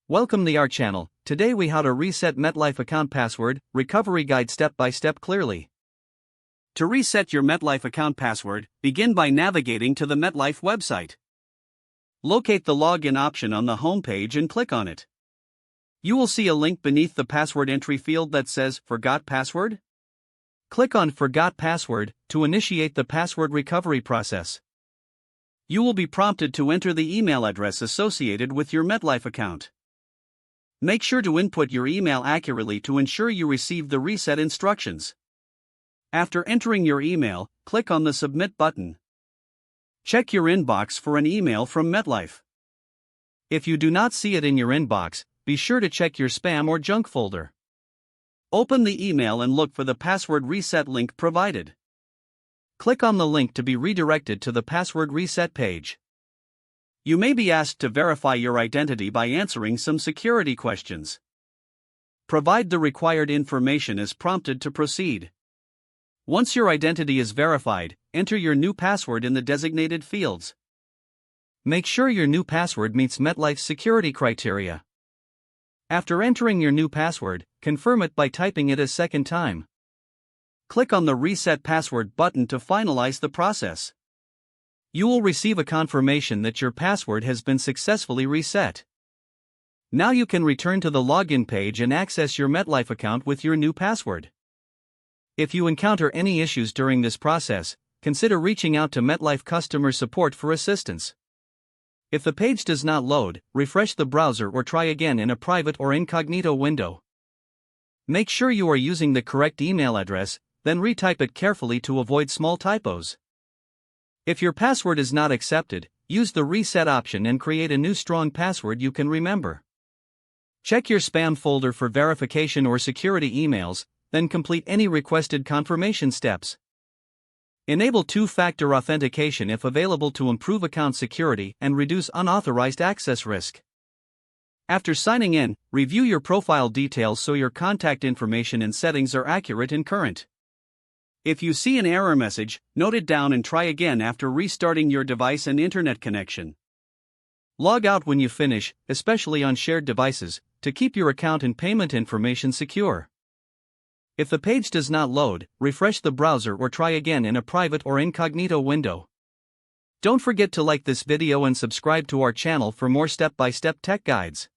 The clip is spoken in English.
Welcome to our channel. Today we how to reset MetLife account password, recovery guide step by step clearly. To reset your MetLife account password, begin by navigating to the MetLife website. Locate the login option on the home page and click on it. You will see a link beneath the password entry field that says Forgot Password. Click on Forgot Password to initiate the password recovery process. You will be prompted to enter the email address associated with your MetLife account. Make sure to input your email accurately to ensure you receive the reset instructions. After entering your email, click on the Submit button. Check your inbox for an email from MetLife. If you do not see it in your inbox, be sure to check your spam or junk folder. Open the email and look for the password reset link provided. Click on the link to be redirected to the password reset page. You may be asked to verify your identity by answering some security questions. Provide the required information as prompted to proceed. Once your identity is verified, enter your new password in the designated fields. Make sure your new password meets MetLife's security criteria. After entering your new password, confirm it by typing it a second time. Click on the Reset Password button to finalize the process. You will receive a confirmation that your password has been successfully reset. Now you can return to the login page and access your MetLife account with your new password. If you encounter any issues during this process, consider reaching out to MetLife customer support for assistance. If the page does not load, refresh the browser or try again in a private or incognito window. Make sure you are using the correct email address, then retype it carefully to avoid small typos. If your password is not accepted, use the reset option and create a new strong password you can remember. Check your spam folder for verification or security emails, then complete any requested confirmation steps. Enable two-factor authentication if available to improve account security and reduce unauthorized access risk. After signing in, review your profile details so your contact information and settings are accurate and current. If you see an error message, note it down and try again after restarting your device and internet connection. Log out when you finish, especially on shared devices, to keep your account and payment information secure. If the page does not load, refresh the browser or try again in a private or incognito window. Don't forget to like this video and subscribe to our channel for more step-by-step tech guides.